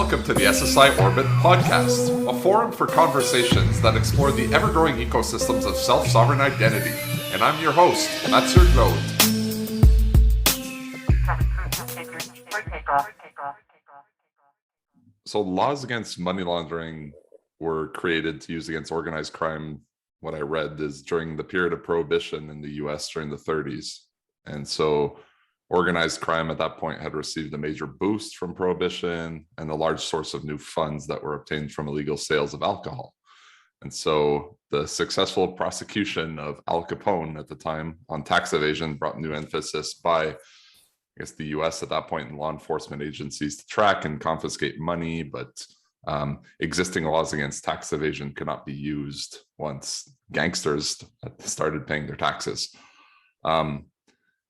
welcome to the SSI Orbit podcast, a forum for conversations that explore the ever-growing ecosystems of self-sovereign identity. And I'm your host, Mathieu Glaude. So laws against money laundering were created to use against organized crime. What I read is during the period of prohibition in the US during the 30s. And so organized crime at that point had received a major boost from prohibition and a large source of new funds that were obtained from illegal sales of alcohol. And so the successful prosecution of Al Capone at the time on tax evasion brought new emphasis by, I guess, the US at that point in law enforcement agencies to track and confiscate money, but existing laws against tax evasion could not be used once gangsters started paying their taxes.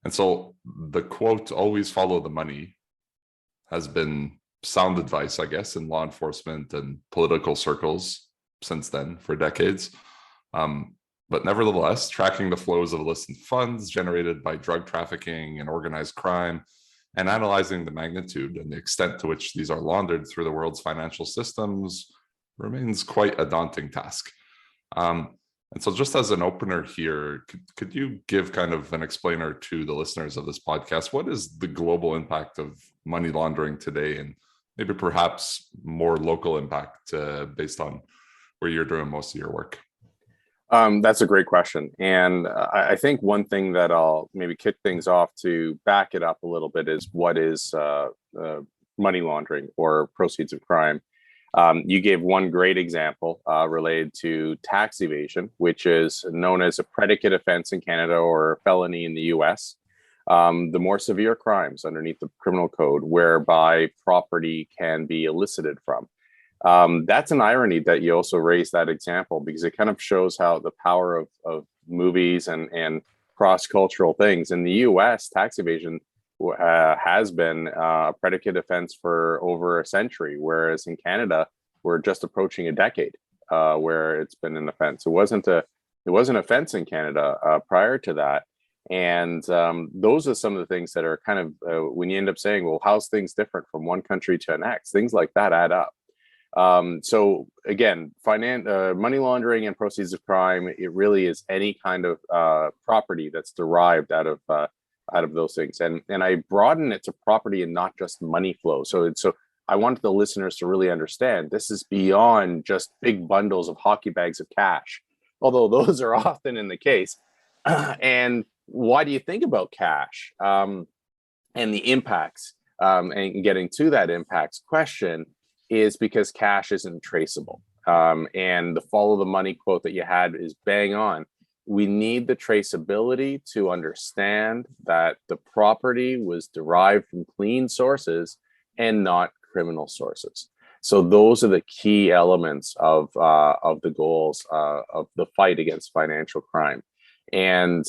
And so the quote, always follow the money, has been sound advice, I guess, in law enforcement and political circles since then for decades. But nevertheless, tracking the flows of illicit funds generated by drug trafficking and organized crime, and analyzing the magnitude and the extent to which these are laundered through the world's financial systems remains quite a daunting task. And so just as an opener here, could you give kind of an explainer to the listeners of this podcast? What is the global impact of money laundering today, and maybe perhaps more local impact based on where you're doing most of your work? That's a great question. And I think one thing that I'll maybe kick things off to back it up a little bit is what is money laundering or proceeds of crime. You gave one great example related to tax evasion, which is known as a predicate offense in Canada or a felony in the US. The more severe crimes underneath the criminal code whereby property can be elicited from. That's an irony that you also raised that example, because it kind of shows how the power of movies and cross-cultural things. In the US, tax evasion has been a predicate offense for over a century, whereas in Canada, we're just approaching a decade where it's been an offense. It was an offense in Canada prior to that. And those are some of the things that are kind of, when you end up saying, well, how's things different from one country to the next? Things like that add up. So again, money laundering and proceeds of crime, it really is any kind of property that's derived out of those things. And I broaden it to property and not just money flow. So I wanted the listeners to really understand this is beyond just big bundles of hockey bags of cash, although those are often in the case. And why do you think about cash and the impacts and getting to that impacts question is because cash isn't traceable. And the follow the money quote that you had is bang on. We need the traceability to understand that the property was derived from clean sources and not criminal sources. So those are the key elements of the goals of the fight against financial crime, and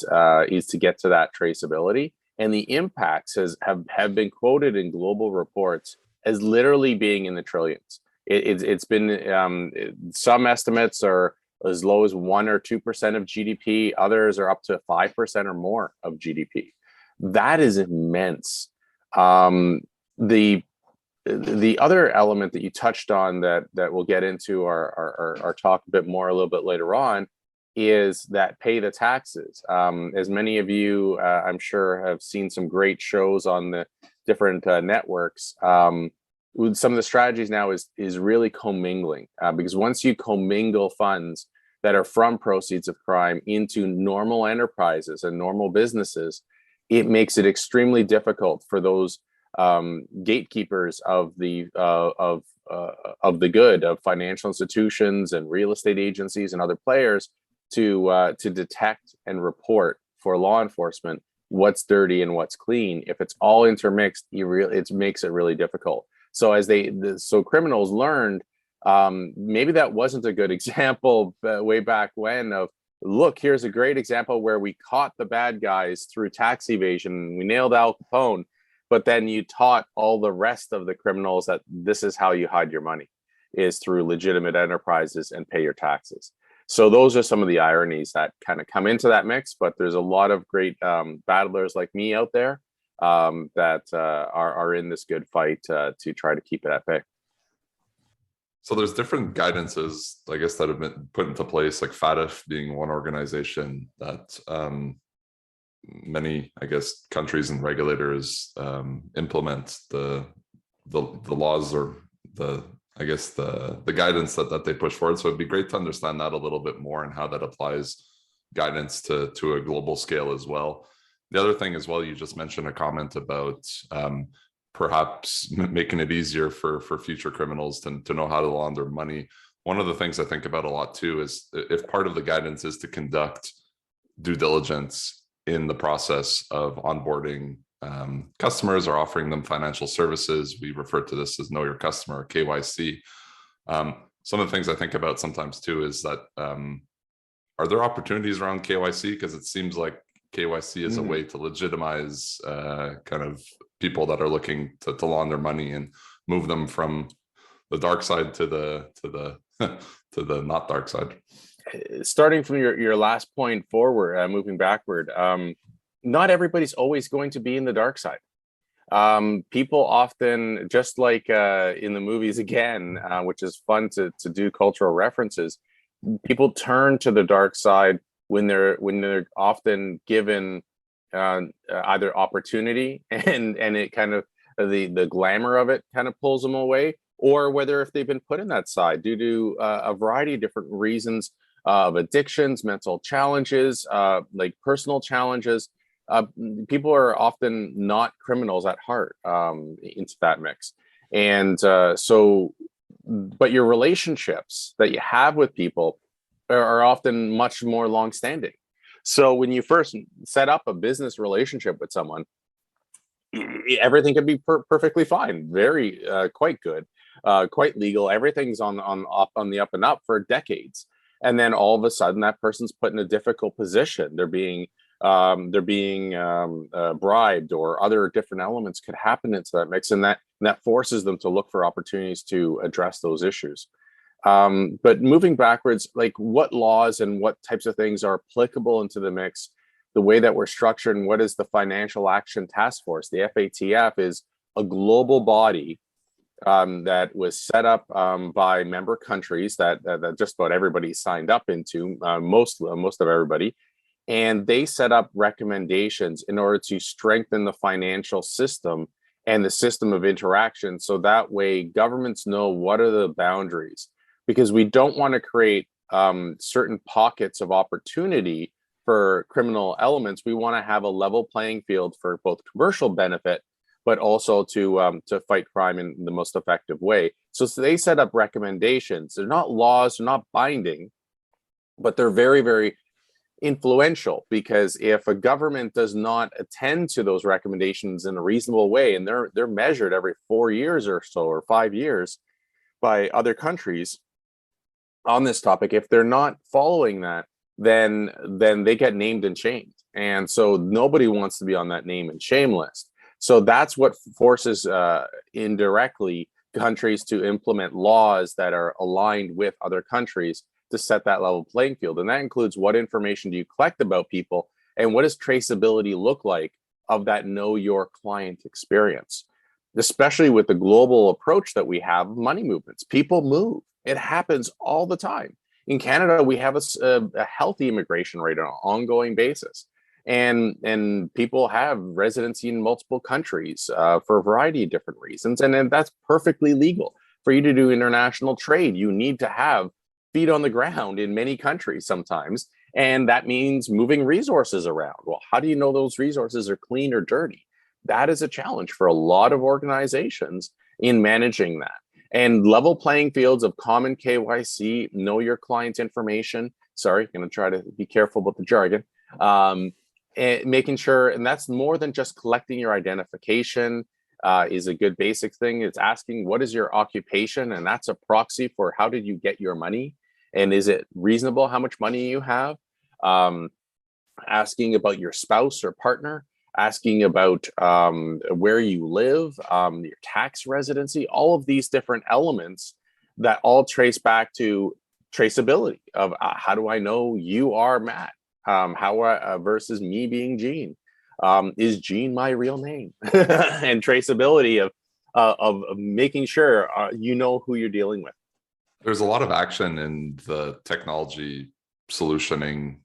is to get to that traceability. And the impacts have been quoted in global reports as literally being in the trillions. It's been some estimates are as low as 1 or 2% of GDP. Others are up to 5% or more of GDP. That is immense. The other element that you touched on that we'll get into our talk a bit more a little bit later on is that pay the taxes. As many of you, I'm sure, have seen some great shows on the different networks. Some of the strategies now is really commingling, because once you commingle funds that are from proceeds of crime into normal enterprises and normal businesses, it makes it extremely difficult for those gatekeepers of the good of financial institutions and real estate agencies and other players to detect and report for law enforcement what's dirty and what's clean. If it's all intermixed, it makes it really difficult. So so criminals learned, maybe that wasn't a good example way back when of, look, here's a great example where we caught the bad guys through tax evasion. We nailed Al Capone, but then you taught all the rest of the criminals that this is how you hide your money, is through legitimate enterprises and pay your taxes. So those are some of the ironies that kind of come into that mix, but there's a lot of great battlers like me out there that are in this good fight to try to keep it at bay. So there's different guidances, I guess, that have been put into place, like FATF being one organization that many, I guess, countries and regulators implement the laws, or the, I guess, the guidance that they push forward. So it'd be great to understand that a little bit more and how that applies guidance to a global scale as well. The other thing as well, you just mentioned a comment about perhaps making it easier for future criminals to know how to launder money. One of the things I think about a lot too is, if part of the guidance is to conduct due diligence in the process of onboarding customers or offering them financial services. We refer to this as know your customer, KYC. Some of the things I think about sometimes too is that, are there opportunities around KYC? Because it seems like KYC is a way to legitimize kind of people that are looking to launder money and move them from the dark side to the to the not dark side. Starting from your last point forward, moving backward, not everybody's always going to be in the dark side. People often, just like in the movies again, which is fun to do cultural references, people turn to the dark side when they're often given either opportunity and it kind of the glamour of it kind of pulls them away, or whether if they've been put in that side due to a variety of different reasons of addictions, mental challenges, like personal challenges. People are often not criminals at heart into that mix. And but your relationships that you have with people are often much more long-standing. So when you first set up a business relationship with someone, everything can be perfectly fine, very quite good, quite legal. Everything's on the up and up for decades, and then all of a sudden that person's put in a difficult position. They're being bribed, or other different elements could happen into that mix, and that forces them to look for opportunities to address those issues. But moving backwards, like what laws and what types of things are applicable into the mix, the way that we're structured, and what is the Financial Action Task Force? The FATF is a global body that was set up by member countries that just about everybody signed up into, most of everybody. And they set up recommendations in order to strengthen the financial system and the system of interaction. So that way governments know what are the boundaries, because we don't want to create certain pockets of opportunity for criminal elements. We want to have a level playing field for both commercial benefit, but also to fight crime in the most effective way. So they set up recommendations. They're not laws, they're not binding, but they're very, very influential, because if a government does not attend to those recommendations in a reasonable way, and they're measured every 4 years or so, or 5 years by other countries on this topic, if they're not following that, then they get named and shamed. And so nobody wants to be on that name and shame list. So that's what forces indirectly countries to implement laws that are aligned with other countries to set that level playing field. And that includes, what information do you collect about people, and what does traceability look like of that know your client experience, especially with the global approach that we have of money movements. People move. It happens all the time. In Canada, we have a healthy immigration rate on an ongoing basis. And people have residency in multiple countries for a variety of different reasons. And that's perfectly legal. For you to do international trade, you need to have feet on the ground in many countries sometimes. And that means moving resources around. Well, how do you know those resources are clean or dirty? That is a challenge for a lot of organizations in managing that. And level playing fields of common KYC, know your client's information. Sorry, I'm going to try to be careful about the jargon. And making sure, and that's more than just collecting your identification, is a good basic thing. It's asking, what is your occupation? And that's a proxy for how did you get your money? And is it reasonable how much money you have? Asking about your spouse or partner, asking about where you live, your tax residency, all of these different elements that all trace back to traceability of how do I know you are Matt? Versus me being Gene. Is Gene my real name? And traceability of making sure you know who you're dealing with. There's a lot of action in the technology solutioning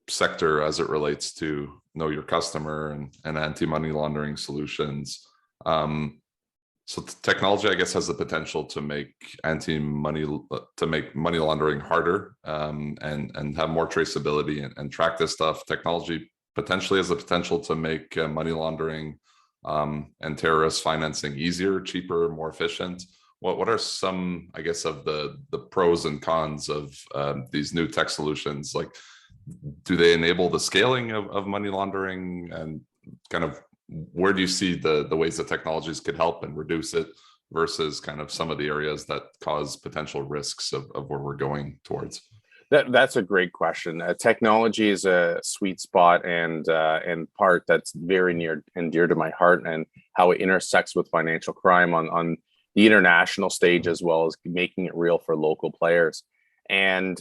sector as it relates to know your customer and anti-money laundering solutions. So technology, I guess, has the potential to make money laundering harder, and have more traceability and track this stuff. Technology potentially has the potential to make money laundering and terrorist financing easier, cheaper, more efficient. What are some, I guess, of the pros and cons of these new tech solutions? Like, do they enable the scaling of money laundering, and kind of where do you see the ways that technologies could help and reduce it versus kind of some of the areas that cause potential risks of where we're going towards? That's a great question. Technology is a sweet spot and part that's very near and dear to my heart, and how it intersects with financial crime on the international stage, as well as making it real for local players. And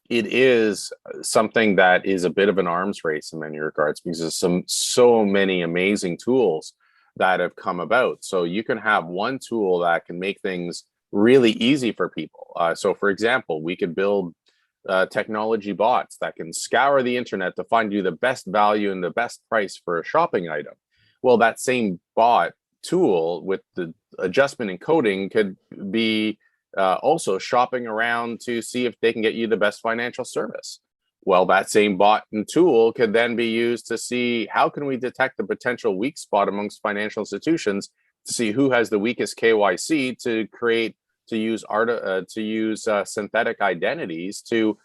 it is something that is a bit of an arms race in many regards, because there's so many amazing tools that have come about. So you can have one tool that can make things really easy for people. So for example, we could build technology bots that can scour the internet to find you the best value and the best price for a shopping item. Well, that same bot tool with the adjustment and coding could be also shopping around to see if they can get you the best financial service. Well, that same bot and tool could then be used to see how can we detect the potential weak spot amongst financial institutions, to see who has the weakest KYC, to use synthetic identities to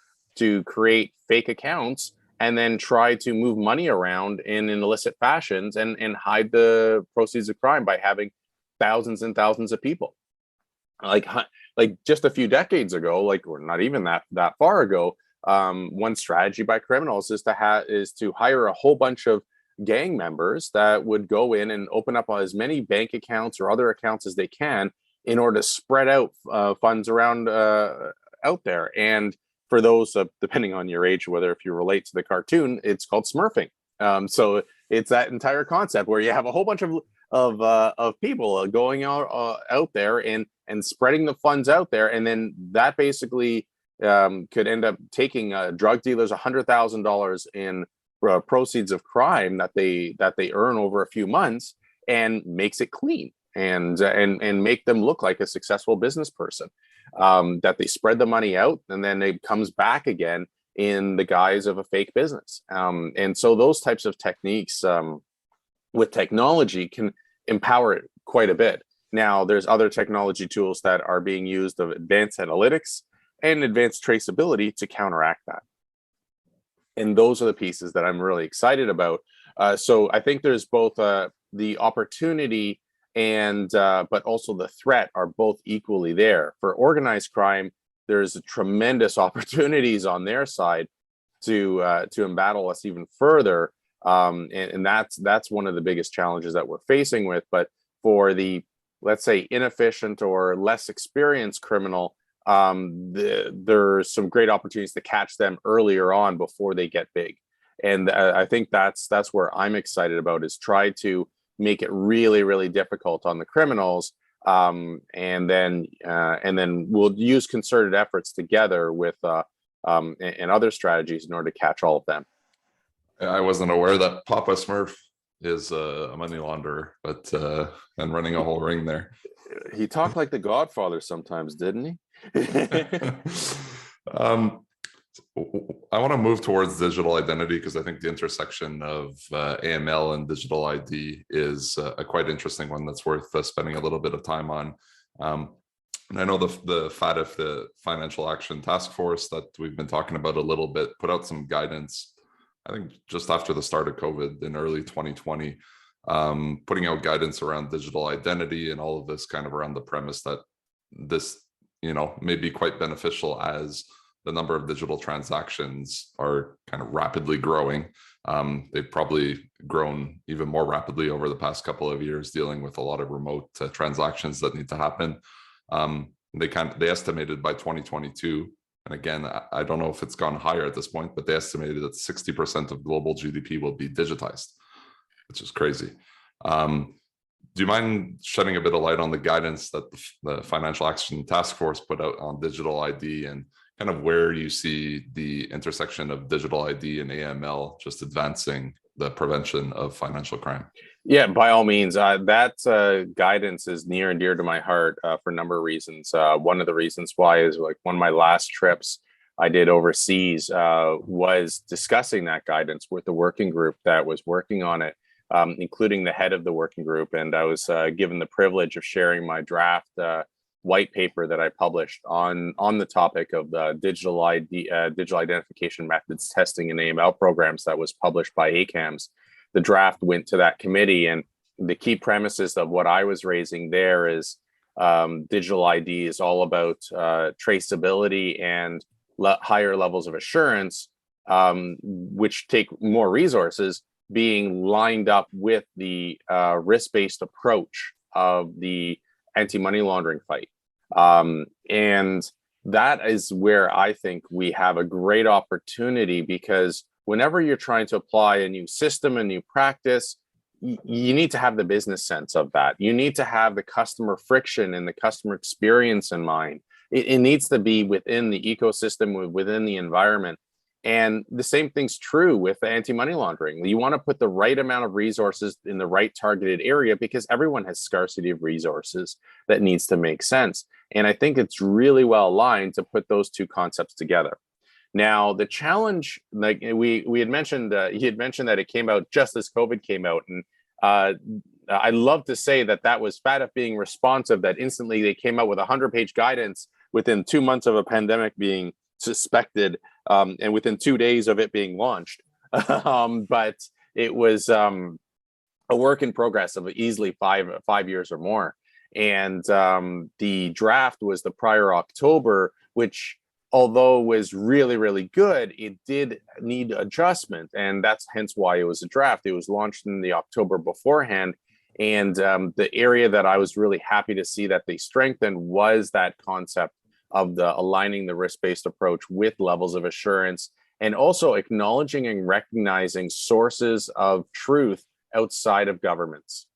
create fake accounts, and then try to move money around in illicit fashions and hide the proceeds of crime by having thousands and thousands of people. Like just a few decades ago, or not even that far ago, one strategy by criminals is to hire a whole bunch of gang members that would go in and open up as many bank accounts or other accounts as they can in order to spread out funds around out there. And for those, depending on your age, whether if you relate to the cartoon, it's called smurfing. So it's that entire concept where you have a whole bunch of people going out there and spreading the funds out there, and then that basically could end up taking drug dealers $100,000 in proceeds of crime that they earn over a few months, and makes it clean and make them look like a successful business person. That they spread the money out, and then it comes back again in the guise of a fake business. And so those types of techniques with technology can empower it quite a bit. Now, there's other technology tools that are being used of advanced analytics and advanced traceability to counteract that. And those are the pieces that I'm really excited about. So I think there's both the opportunity and but also the threat are both equally there. For organized crime, there's tremendous opportunities on their side to embattle us even further. And that's one of the biggest challenges that we're facing with. But for the, let's say, inefficient or less experienced criminal, there's some great opportunities to catch them earlier on before they get big. And I think that's where I'm excited about, is try to make it really, really difficult on the criminals. And then we'll use concerted efforts together with and other strategies in order to catch all of them. I wasn't aware that Papa Smurf is a money launderer, but and running a whole ring there. He talked like the Godfather sometimes, didn't he? I want to move towards digital identity, because I think the intersection of AML and digital ID is a quite interesting one that's worth spending a little bit of time on. And I know the FATF, the Financial Action Task Force that we've been talking about a little bit, put out some guidance, I think just after the start of COVID in early 2020, putting out guidance around digital identity and all of this, kind of around the premise that this, may be quite beneficial as the number of digital transactions are kind of rapidly growing. They've probably grown even more rapidly over the past couple of years, dealing with a lot of remote transactions that need to happen. They estimated by 2022, and again, I don't know if it's gone higher at this point, but they estimated that 60% of global GDP will be digitized, which is crazy. Do you mind shedding a bit of light on the guidance that the Financial Action Task Force put out on digital ID, and kind of where you see the intersection of digital ID and AML just advancing the prevention of financial crime? Yeah, by all means. That guidance is near and dear to my heart for a number of reasons. One of the reasons why is like one of my last trips I did overseas was discussing that guidance with the working group that was working on it, including the head of the working group. And I was given the privilege of sharing my draft white paper that I published on the topic of digital ID, digital identification methods testing and AML programs that was published by ACAMS. The draft went to that committee, and the key premises of what I was raising there is digital ID is all about traceability and higher levels of assurance, which take more resources, being lined up with the risk-based approach of the anti-money laundering fight. And that is where I think we have a great opportunity, because whenever you're trying to apply a new system, a new practice, you need to have the business sense of that. You need to have the customer friction and the customer experience in mind. It needs to be within the ecosystem, within the environment. And the same thing's true with anti-money laundering. You want to put the right amount of resources in the right targeted area, because everyone has scarcity of resources that needs to make sense. And I think it's really well aligned to put those two concepts together. Now, the challenge, like we had mentioned, he had mentioned that it came out just as COVID came out. And I love to say that that was FATF being responsive, that instantly they came out with 100-page guidance within 2 months of a pandemic being suspected, and within 2 days of it being launched. But it was a work in progress of easily five years or more. And the draft was the prior October, which, although was really, really good, it did need adjustment. And that's hence why it was a draft. It was launched in the October beforehand. And the area that I was really happy to see that they strengthened was that concept of the aligning the risk-based approach with levels of assurance, and also acknowledging and recognizing sources of truth outside of governments.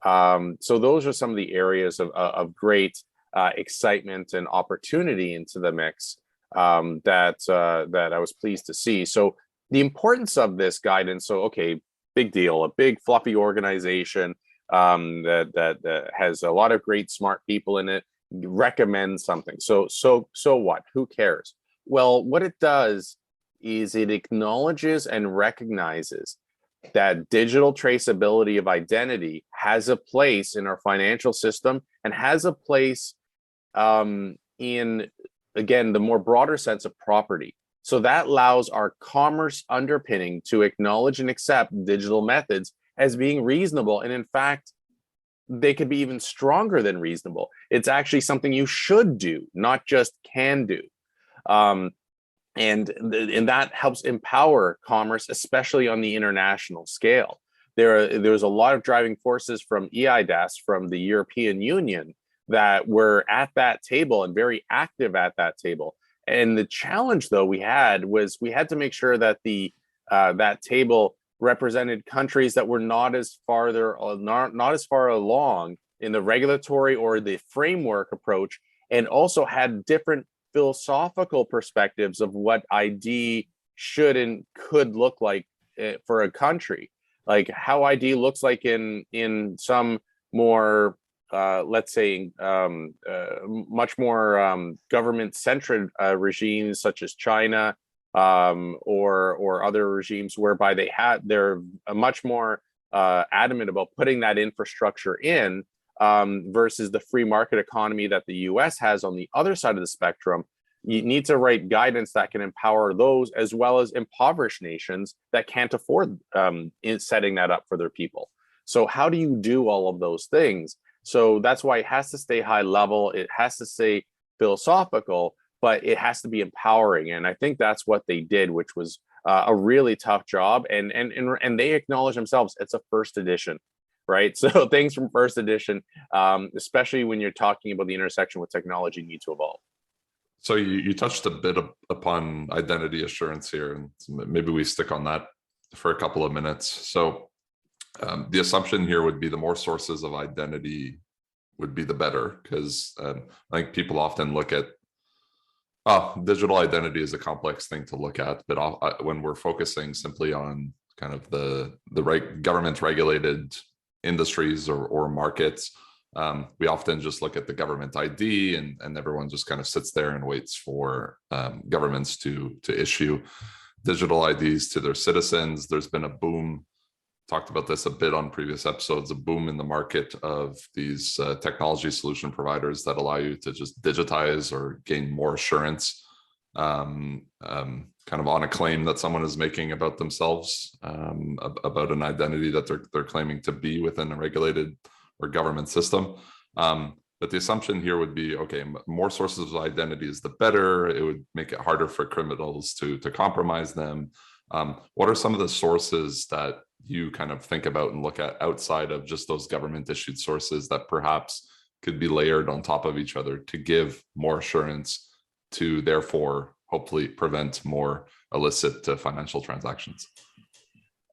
So those are some of the areas of great excitement and opportunity into the mix that I was pleased to see. So the importance of this guidance. So, okay, big deal, a big fluffy organization that has a lot of great smart people in it, recommend something. So what? Who cares? Well, what it does is it acknowledges and recognizes that digital traceability of identity has a place in our financial system, and has a place in, again, the more broader sense of property. So that allows our commerce underpinning to acknowledge and accept digital methods as being reasonable. And in fact, they could be even stronger than reasonable. It's actually something you should do, not just can do. And that helps empower commerce, especially on the international scale. There's a lot of driving forces from EIDAS, from the European Union, that were at that table and very active at that table. And the challenge, though, we had to make sure that that table represented countries that were not as far along in the regulatory or the framework approach, and also had different philosophical perspectives of what ID should and could look like for a country, like how ID looks like in some more let's say much more government-centered regimes such as China, or other regimes whereby they're much more adamant about putting that infrastructure in, versus the free market economy that the US has on the other side of the spectrum. You need to write guidance that can empower those, as well as impoverished nations that can't afford in setting that up for their people. So how do you do all of those things? So that's why it has to stay high level. It has to stay philosophical, but it has to be empowering. And I think that's what they did, which was a really tough job. And they acknowledge themselves, it's a first edition, right? So things from first edition, especially when you're talking about the intersection with technology, need to evolve. So you touched a bit upon identity assurance here, and maybe we stick on that for a couple of minutes. So The assumption here would be the more sources of identity would be the better, because I think people often look at digital identity is a complex thing to look at, but when we're focusing simply on kind of the government regulated industries or markets, we often just look at the government ID, and everyone just kind of sits there and waits for governments to issue digital IDs to their citizens. There's been a boom, talked about this a bit on previous episodes, a boom in the market of these technology solution providers that allow you to just digitize or gain more assurance kind of on a claim that someone is making about themselves, about an identity that they're claiming to be within a regulated or government system. But the assumption here would be, okay, more sources of identity is the better. It would make it harder for criminals to compromise them. What are some of the sources that you kind of think about and look at outside of just those government issued sources that perhaps could be layered on top of each other to give more assurance, to therefore hopefully prevent more illicit financial transactions?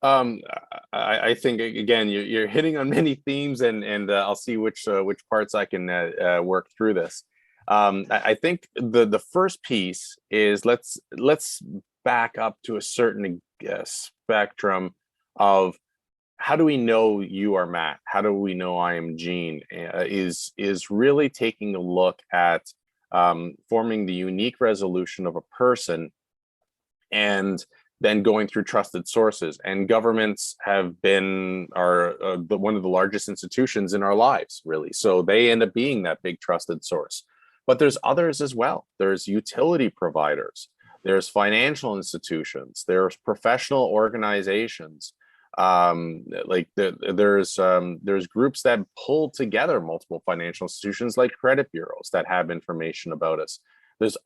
I think again you're hitting on many themes, and I'll see which parts I can work through this. I think the first piece is let's back up to a certain spectrum of how do we know you are Matt? How do we know I am Gene? Is really taking a look at forming the unique resolution of a person, and then going through trusted sources. And governments have been one of the largest institutions in our lives, really. So they end up being that big trusted source. But there's others as well. There's utility providers. There's financial institutions. There's professional organizations. There's groups that pull together multiple financial institutions, like credit bureaus, that have information about us. There's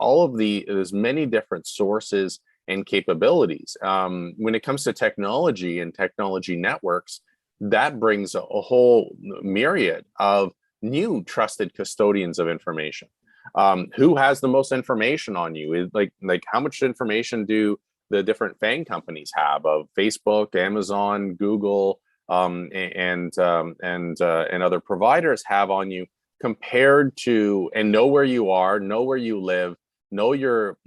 many different sources and capabilities. When it comes to technology and technology networks, that brings a whole myriad of new trusted custodians of information. Who has the most information on you? Like how much information do the different FANG companies have of Facebook, Amazon, Google, and other providers have on you, compared to, and know where you are, know where you live, know your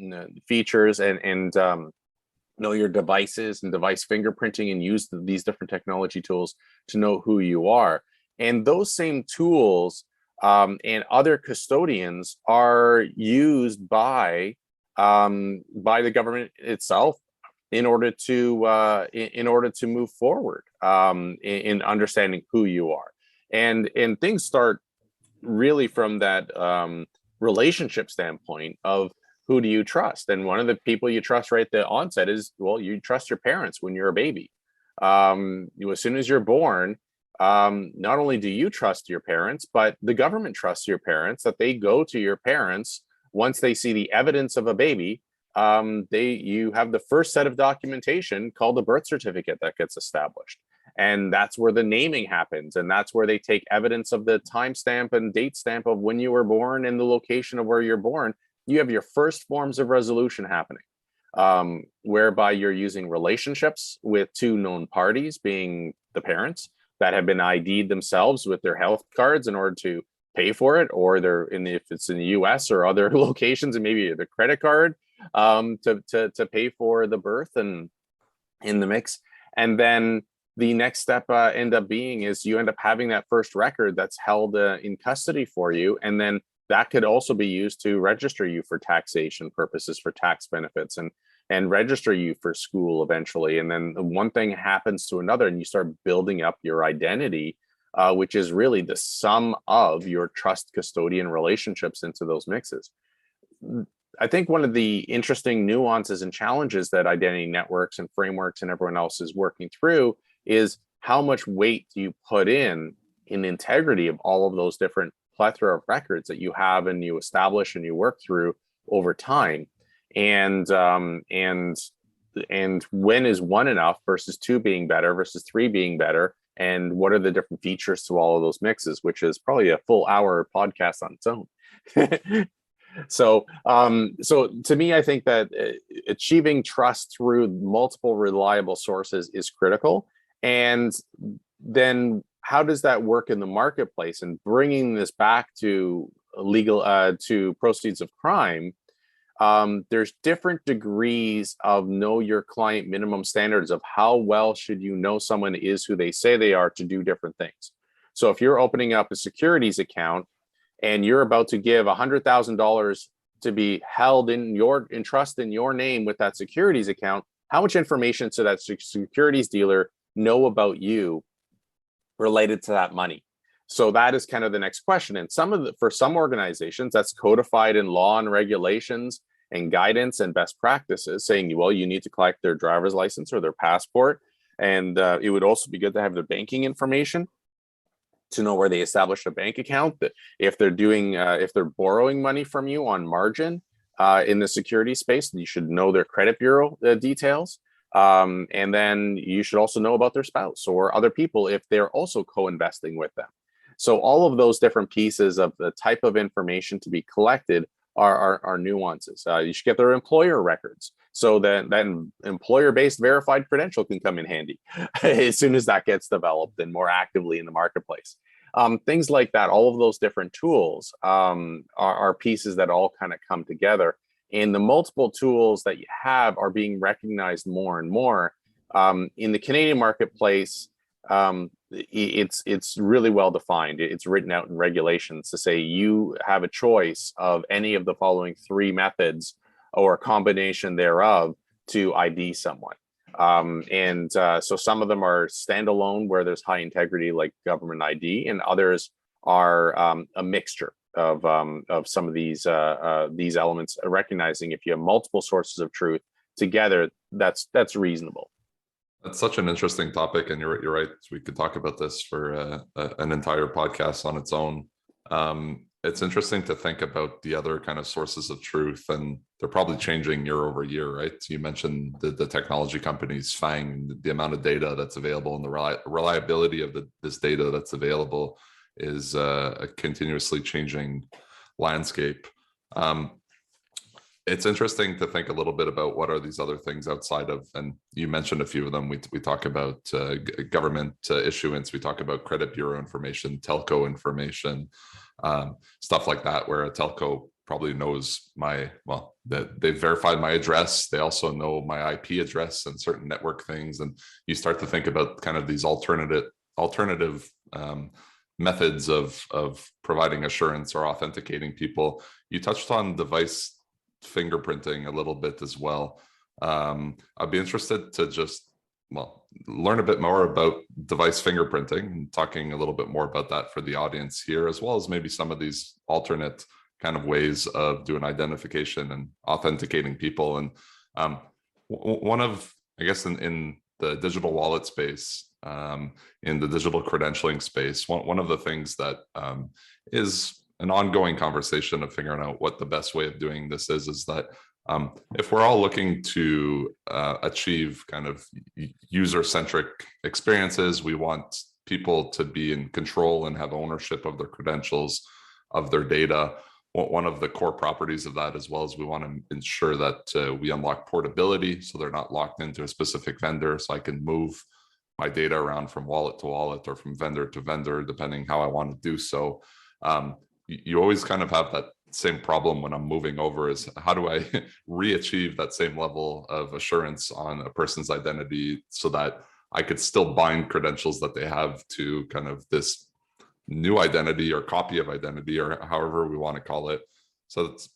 features, and know your devices and device fingerprinting, and use these different technology tools to know who you are. And those same tools and other custodians are used by the government itself in order to move forward in understanding who you are. And things start really from that relationship standpoint of who do you trust. And one of the people you trust right at the onset is, well, you trust your parents when you're a baby. As soon as you're born, not only do you trust your parents, but the government trusts your parents, that they go to your parents once they see the evidence of a baby. You have the first set of documentation called the birth certificate that gets established. And that's where the naming happens. And that's where they take evidence of the timestamp and date stamp of when you were born and the location of where you're born. You have your first forms of resolution happening, whereby you're using relationships with two known parties, being the parents, that have been ID'd themselves with their health cards in order to pay for it, or if it's in the US or other locations, and maybe the credit card to pay for the birth and in the mix. And then the next step end up being is you end up having that first record that's held in custody for you. And then that could also be used to register you for taxation purposes, for tax benefits, and register you for school eventually. And then one thing happens to another, and you start building up your identity, which is really the sum of your trust custodian relationships into those mixes. I think one of the interesting nuances and challenges that identity networks and frameworks and everyone else is working through is how much weight do you put in the integrity of all of those different plethora of records that you have and you establish and you work through over time. And when is one enough versus two being better versus three being better? And what are the different features to all of those mixes, which is probably a full hour podcast on its own. So to me, I think that achieving trust through multiple reliable sources is critical. And then how does that work in the marketplace? And bringing this back to legal to proceeds of crime, there's different degrees of know your client minimum standards of how well should you know someone is who they say they are to do different things. So if you're opening up a securities account and you're about to give $100,000 to be held in trust in your name with that securities account, how much information should that securities dealer know about you related to that money? So that is kind of the next question. And for some organizations, that's codified in law and regulations and guidance and best practices, saying, well, you need to collect their driver's license or their passport. And it would also be good to have their banking information to know where they establish a bank account, that if they're borrowing money from you on margin in the security space, you should know their credit bureau details. And then you should also know about their spouse or other people if they're also co-investing with them. So all of those different pieces of the type of information to be collected are nuances. You should get their employer records, so that employer-based verified credential can come in handy as soon as that gets developed and more actively in the marketplace. Things like that, all of those different tools are pieces that all kind of come together. And the multiple tools that you have are being recognized more and more. In the Canadian marketplace, it's really well defined. It's written out in regulations to say you have a choice of any of the following three methods or a combination thereof to ID someone. So some of them are standalone where there's high integrity, like government ID, and others are a mixture of some of these elements, recognizing if you have multiple sources of truth together, that's reasonable. That's such an interesting topic, and you're right. We could talk about this for an entire podcast on its own. It's interesting to think about the other kind of sources of truth, and they're probably changing year over year, right? So you mentioned the technology companies, FANG, the amount of data that's available and the reliability of this data that's available is a continuously changing landscape. It's interesting to think a little bit about what are these other things outside of, and you mentioned a few of them. We talk about government issuance, we talk about credit bureau information, telco information, stuff like that, where a telco probably knows they've verified my address. They also know my IP address and certain network things. And you start to think about kind of these alternative methods of providing assurance or authenticating people. You touched on device fingerprinting a little bit as well. I'd be interested to just learn a bit more about device fingerprinting and talking a little bit more about that for the audience here, as well as maybe some of these alternate kind of ways of doing identification and authenticating people. And one of, I guess, in the digital wallet space, in the digital credentialing space, one of the things that is an ongoing conversation of figuring out what the best way of doing this is that if we're all looking to achieve kind of user-centric experiences, we want people to be in control and have ownership of their credentials, of their data. One of the core properties of that, as well as we want to ensure that we unlock portability, so they're not locked into a specific vendor, so I can move my data around from wallet to wallet or from vendor to vendor, depending how I want to do so. You always kind of have that same problem when I'm moving over, is how do I re-achieve that same level of assurance on a person's identity so that I could still bind credentials that they have to kind of this new identity or copy of identity, or however we want to call it. So it's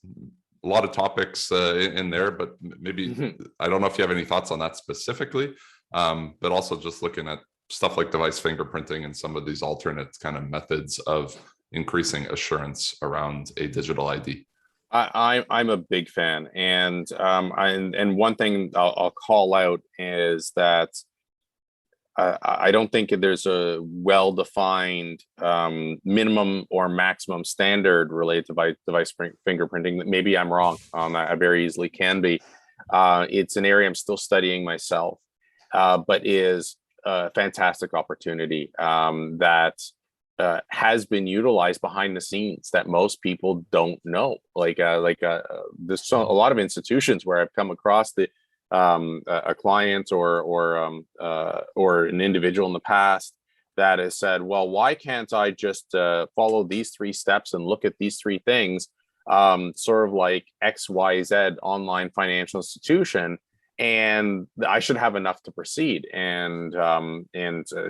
a lot of topics in there, but maybe I don't know if you have any thoughts on that specifically, but also just looking at stuff like device fingerprinting and some of these alternate kind of methods of increasing assurance around a digital ID. I'm a big fan, and one thing I'll call out is that I don't think there's a well-defined minimum or maximum standard related to device fingerprinting. Maybe I'm wrong. I very easily can be. It's an area I'm still studying myself, but is a fantastic opportunity that has been utilized behind the scenes that most people don't know. There's a lot of institutions where I've come across a client or an individual in the past that has said, well, why can't I just follow these 3 steps and look at these 3 things, sort of like XYZ online financial institution, and I should have enough to proceed, and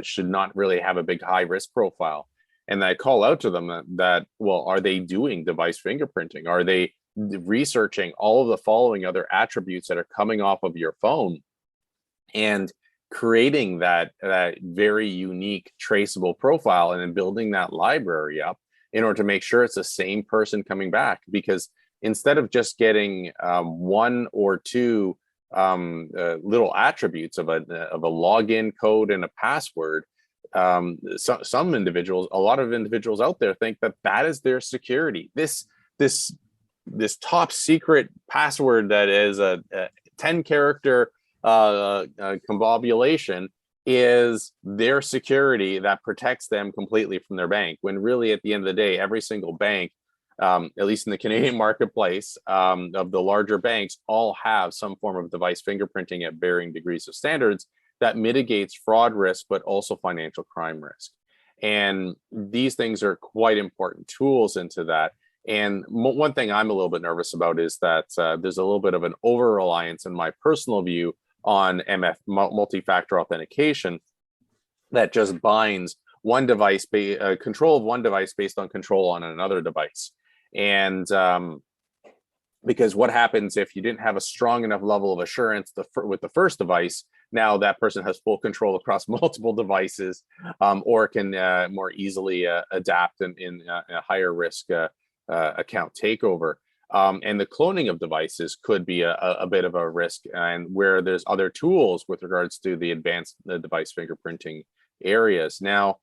should not really have a big high risk profile. And I call out to them that, well, are they doing device fingerprinting? Are they researching all of the following other attributes that are coming off of your phone and creating that very unique traceable profile, and then building that library up in order to make sure it's the same person coming back? Because instead of just getting 1 or 2 little attributes of a login code and a password, some individuals, a lot of individuals out there, think that that is their security. This top secret password that is a 10-character combobulation is their security that protects them completely from their bank, when really at the end of the day, every single bank, at least in the Canadian marketplace, of the larger banks, all have some form of device fingerprinting at varying degrees of standards that mitigates fraud risk, but also financial crime risk. And these things are quite important tools into that. And one thing I'm a little bit nervous about is that there's a little bit of an over-reliance, in my personal view, on multi-factor authentication that just binds one device, control of one device based on control on another device. And because what happens if you didn't have a strong enough level of assurance with the first device? Now that person has full control across multiple devices, or can more easily adapt in a higher risk account takeover. And the cloning of devices could be a bit of a risk, and where there's other tools with regards to the advanced device fingerprinting areas. Now,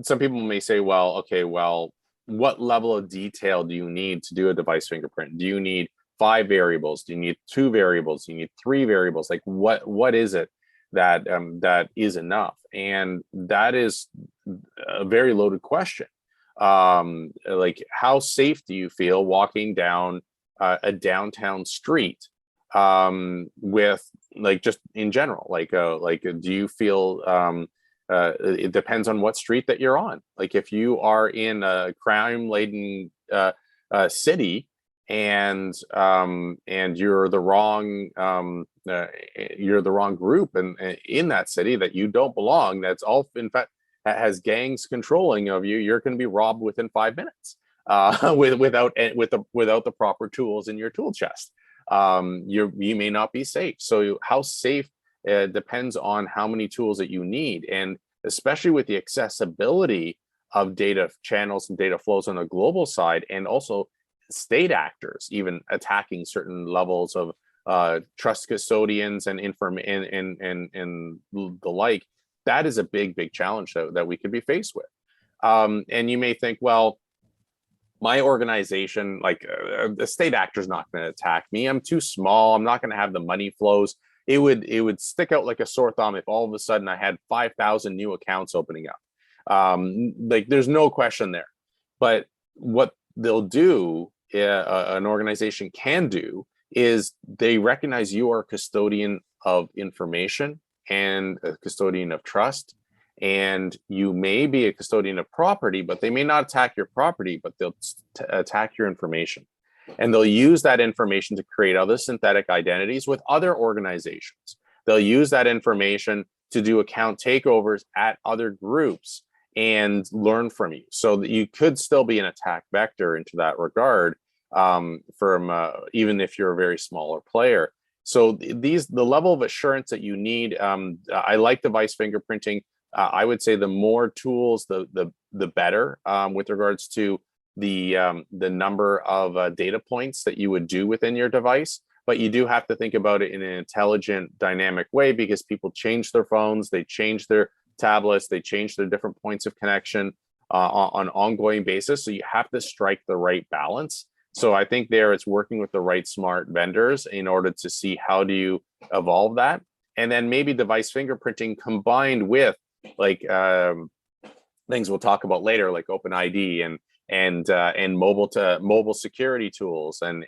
some people may say, well, okay, well, what level of detail do you need to do a device fingerprint? Do you need 5 variables? Do you need 2 variables? Do you need 3 variables? Like what is it that that is enough? And that is a very loaded question. Like, how safe do you feel walking down a downtown street, with, like, just in general, like do you feel it depends on what street that you're on. Like, if you are in a crime laden city, and you're the wrong group, and in that city that you don't belong, that's all, in fact, has gangs controlling of you, you're going to be robbed within 5 minutes, without the proper tools in your tool chest. You may not be safe. So how safe depends on how many tools that you need, and especially with the accessibility of data channels and data flows on a global side, and also state actors even attacking certain levels of trust custodians and the like. That is a big challenge that we could be faced with. And you may think, well, my organization, like the state actor, is not going to attack me. I'm too small. I'm not going to have the money flows. It would stick out like a sore thumb if all of a sudden I had 5,000 new accounts opening up. Like, there's no question there. But what they'll do, an organization can do, is they recognize you are a custodian of information and a custodian of trust. And you may be a custodian of property, but they may not attack your property, but they'll attack your information. And they'll use that information to create other synthetic identities with other organizations. They'll use that information to do account takeovers at other groups and learn from you. So that you could still be an attack vector into that regard, from even if you're a very smaller player. So the level of assurance that you need, I like device fingerprinting. I would say the more tools, the better, with regards to the number of data points that you would do within your device. But you do have to think about it in an intelligent, dynamic way, because people change their phones, they change their tablets, they change their different points of connection on an ongoing basis. So you have to strike the right balance. So I think there it's working with the right smart vendors in order to see how do you evolve that. And then maybe device fingerprinting combined with, like, things we'll talk about later, like OpenID and mobile security tools, and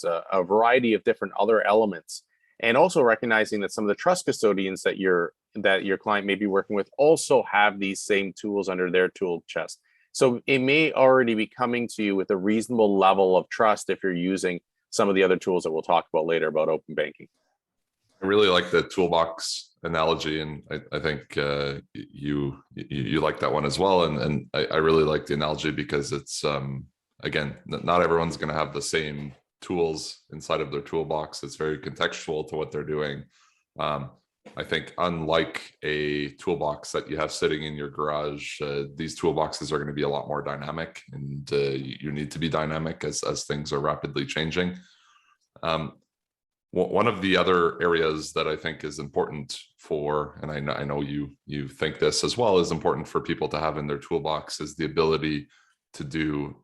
a variety of different other elements. And also recognizing that some of the trust custodians that you're that your client may be working with also have these same tools under their tool chest. So it may already be coming to you with a reasonable level of trust if you're using some of the other tools that we'll talk about later about open banking. I really like the toolbox analogy, and I think you like that one as well. And I really like the analogy because it's again, not everyone's going to have the same tools inside of their toolbox. It's very contextual to what they're doing. I think unlike a toolbox that you have sitting in your garage, these toolboxes are going to be a lot more dynamic, and you need to be dynamic as things are rapidly changing. One of the other areas that I think is important for, and I know you think this as well, is important for people to have in their toolbox, is the ability to do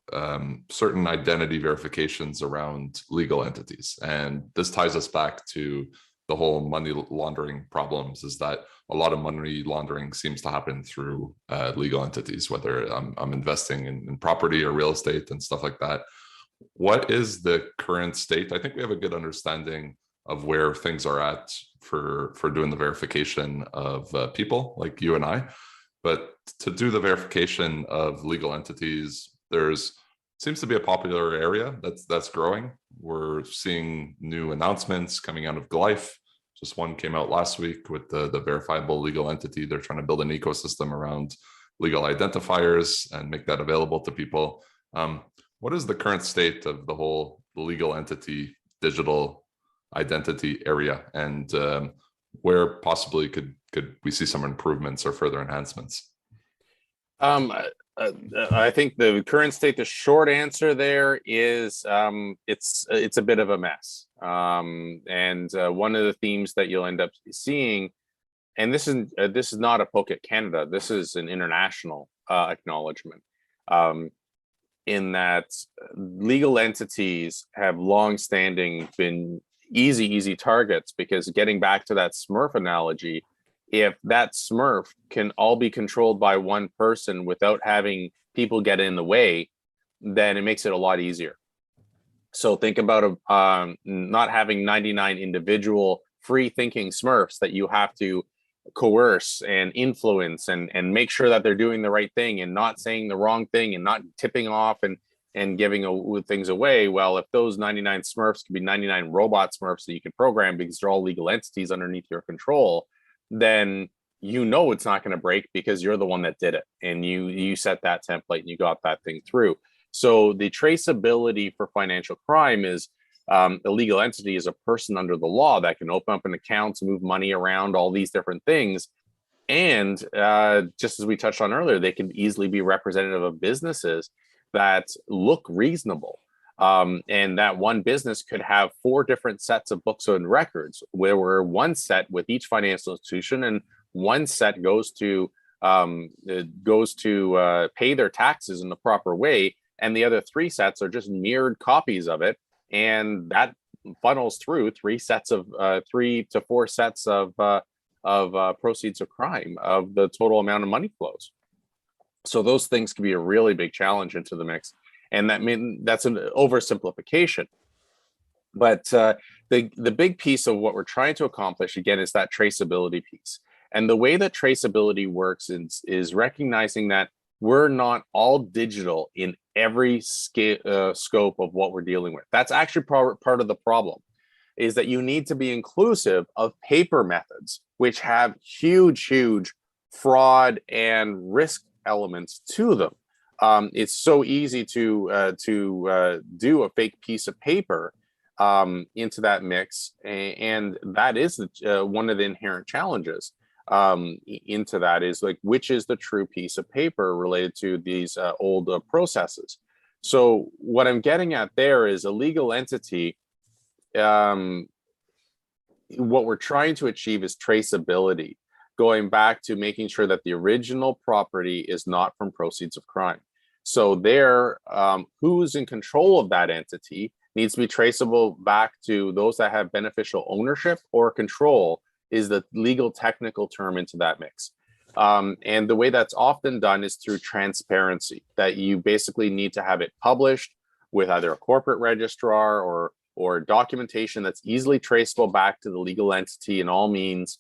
certain identity verifications around legal entities. And this ties us back to the whole money laundering problems, is that a lot of money laundering seems to happen through legal entities, whether I'm investing in property or real estate and stuff like that. What is the current state? I think we have a good understanding of where things are at for doing the verification of people like you and I, but to do the verification of legal entities, there's seems to be a popular area that's growing. We're seeing new announcements coming out of Glyph. Just one came out last week with the verifiable legal entity. They're trying to build an ecosystem around legal identifiers and make that available to people. What is the current state of the whole legal entity digital identity area, and where possibly could we see some improvements or further enhancements? I think the current state, the short answer there is it's a bit of a mess. And one of the themes that you'll end up seeing, and this is not a poke at Canada, this is an international acknowledgement, in that legal entities have long-standing been easy targets, because getting back to that Smurf analogy, if that Smurf can all be controlled by one person without having people get in the way, then it makes it a lot easier. So think about not having 99 individual free-thinking Smurfs that you have to coerce and influence and make sure that they're doing the right thing and not saying the wrong thing and not tipping off and giving things away. Well, if those 99 Smurfs could be 99 robot Smurfs that you can program because they're all legal entities underneath your control, then you know it's not going to break because you're the one that did it and you set that template and you got that thing through. So the traceability for financial crime is a legal entity is a person under the law that can open up an account, move money around, all these different things. And just as we touched on earlier, they can easily be representative of businesses that look reasonable. And that one business could have 4 different sets of books and records, where we're one set with each financial institution, and one set goes to pay their taxes in the proper way, and the other 3 sets are just mirrored copies of it, and that funnels through 3 to 4 sets of proceeds of crime of the total amount of money flows. So those things can be a really big challenge into the mix. And that's an oversimplification. But the big piece of what we're trying to accomplish, again, is that traceability piece. And the way that traceability works is recognizing that we're not all digital in every scope of what we're dealing with. That's actually part of the problem, is that you need to be inclusive of paper methods, which have huge fraud and risk elements to them. It's so easy to do a fake piece of paper into that mix, and that is one of the inherent challenges into that, is like, which is the true piece of paper related to these old processes. So what I'm getting at there is a legal entity. What we're trying to achieve is traceability, going back to making sure that the original property is not from proceeds of crime. So there, who's in control of that entity needs to be traceable back to those that have beneficial ownership or control, is the legal technical term into that mix. And the way that's often done is through transparency, that you basically need to have it published with either a corporate registrar or documentation that's easily traceable back to the legal entity in all means,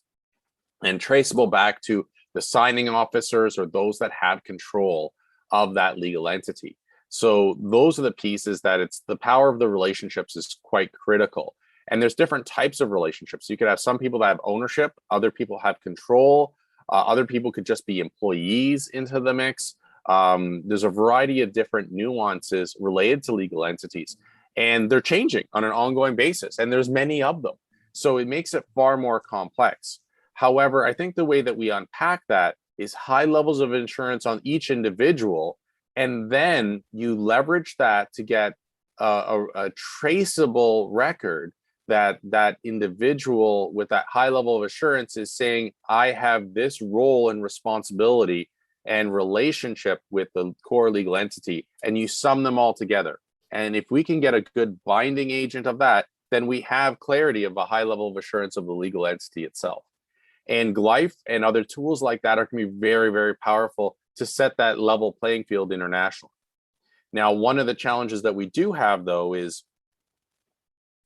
and traceable back to the signing officers or those that have control of that legal entity. So those are the pieces that it's the power of the relationships is quite critical. And there's different types of relationships. You could have some people that have ownership, other people have control, other people could just be employees into the mix. There's a variety of different nuances related to legal entities, and they're changing on an ongoing basis, and there's many of them. So it makes it far more complex. However, I think the way that we unpack that is high levels of insurance on each individual, and then you leverage that to get a traceable record that that individual with that high level of assurance is saying, I have this role and responsibility and relationship with the core legal entity, and you sum them all together. And if we can get a good binding agent of that, then we have clarity of a high level of assurance of the legal entity itself. And Glyph and other tools like that are going to be very, very powerful to set that level playing field internationally. Now, one of the challenges that we do have, though, is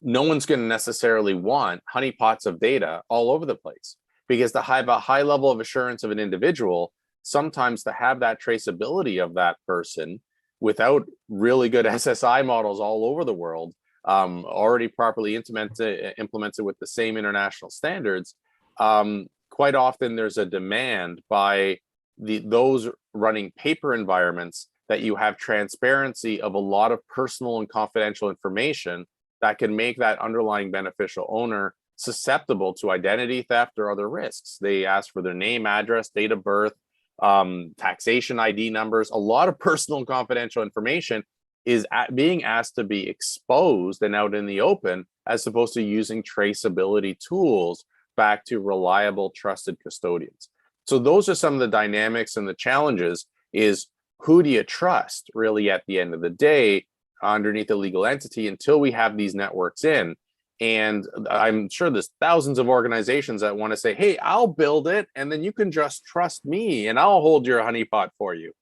no one's going to necessarily want honeypots of data all over the place, because to have a high level of assurance of an individual, sometimes to have that traceability of that person without really good SSI models all over the world, already properly implemented with the same international standards, quite often there's a demand by those running paper environments that you have transparency of a lot of personal and confidential information that can make that underlying beneficial owner susceptible to identity theft or other risks. They ask for their name, address, date of birth, taxation ID numbers. A lot of personal and confidential information is being asked to be exposed and out in the open, as opposed to using traceability tools back to reliable, trusted custodians. So those are some of the dynamics and the challenges. Is who do you trust really at the end of the day underneath a legal entity until we have these networks in? And I'm sure there's thousands of organizations that want to say, hey, I'll build it and then you can just trust me and I'll hold your honeypot for you.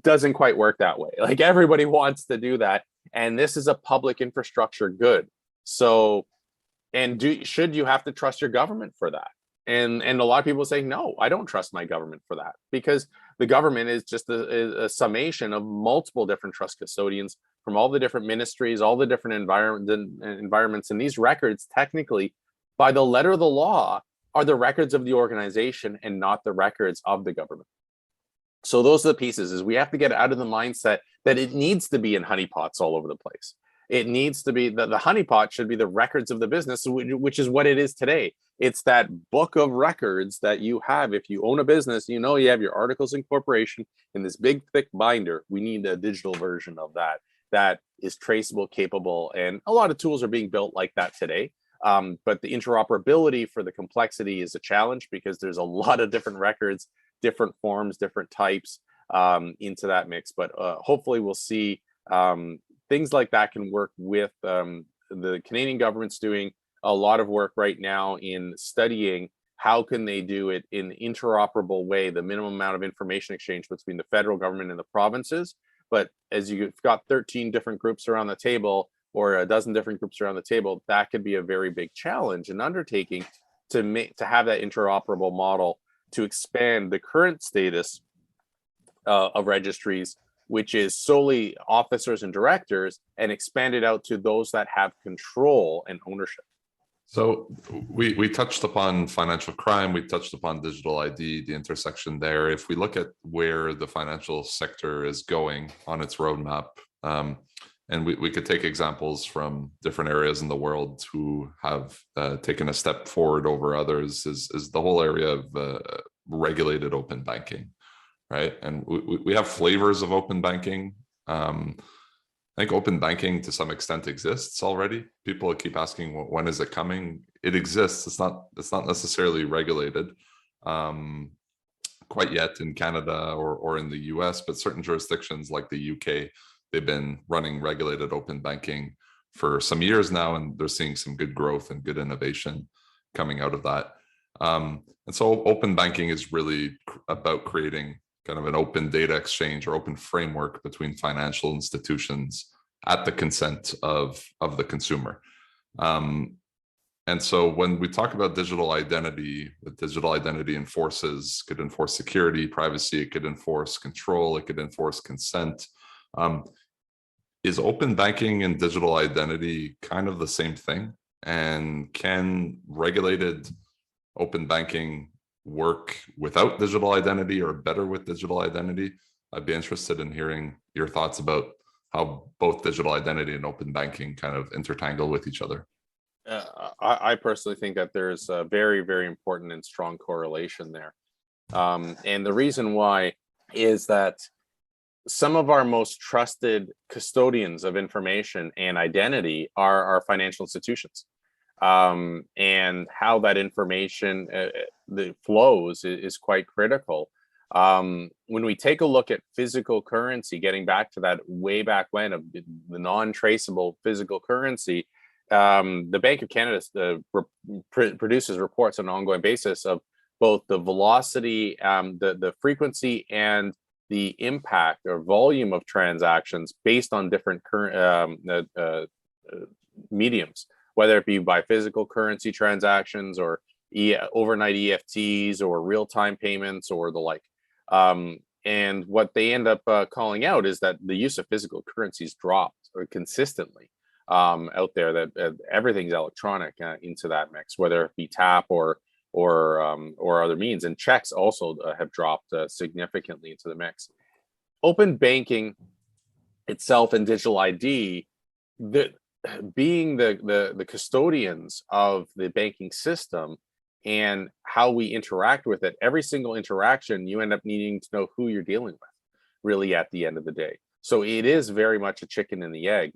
Doesn't quite work that way. Like, everybody wants to do that. And this is a public infrastructure good. So, and should you have to trust your government for that? And a lot of people say, no, I don't trust my government for that, because the government is just a summation of multiple different trust custodians from all the different ministries, all the different environments. And these records, technically, by the letter of the law, are the records of the organization and not the records of the government. So those are the pieces. Is we have to get out of the mindset that it needs to be in honeypots all over the place. It needs to be the honeypot should be the records of the business, which is what it is today. It's that book of records that you have. If you own a business, you know you have your articles of incorporation in this big, thick binder. We need a digital version of that is traceable, capable, and a lot of tools are being built like that today. But the interoperability for the complexity is a challenge, because there's a lot of different records, different forms, different types into that mix. But hopefully we'll see things like that can work with the Canadian government's doing a lot of work right now in studying how can they do it in an interoperable way, the minimum amount of information exchange between the federal government and the provinces. But as you've got 13 different groups around the table, or a dozen different groups around the table, that could be a very big challenge and undertaking to have that interoperable model to expand the current status of registries, which is solely officers and directors, and expand it out to those that have control and ownership. So we touched upon financial crime, we touched upon digital ID, the intersection there. If we look at where the financial sector is going on its roadmap, and we could take examples from different areas in the world who have taken a step forward over others, is the whole area of regulated open banking, right? And we have flavors of open banking. I think open banking to some extent exists already. People keep asking, when is it coming? It exists. It's not necessarily regulated quite yet in Canada or in the US, but certain jurisdictions like the UK, they've been running regulated open banking for some years now, and they're seeing some good growth and good innovation coming out of that. And so open banking is really about creating kind of an open data exchange or open framework between financial institutions at the consent of the consumer. And And so when we talk about digital identity, what digital identity enforces, could enforce security, privacy, it could enforce control, it could enforce consent. Is open banking and digital identity kind of the same thing? And can regulated open banking work without digital identity or better with digital identity? I'd be interested in hearing your thoughts about how both digital identity and open banking kind of intertangle with each other. I personally think that there's a very, very important and strong correlation there. And the reason why is that some of our most trusted custodians of information and identity are our financial institutions. And how that information the flows is quite critical. When we take a look at physical currency, getting back to that way back when of the non-traceable physical currency, the Bank of Canada produces reports on an ongoing basis of both the velocity, the frequency, and the impact or volume of transactions based on different current mediums, whether it be by physical currency transactions or overnight EFTs or real-time payments or the like. And what they end up calling out is that the use of physical currencies dropped consistently out there, that everything's electronic into that mix, whether it be tap or other means. And checks also have dropped significantly into the mix. Open banking itself and digital ID, being the custodians of the banking system and how we interact with it, every single interaction, you end up needing to know who you're dealing with, really, at the end of the day. So it is very much a chicken and the egg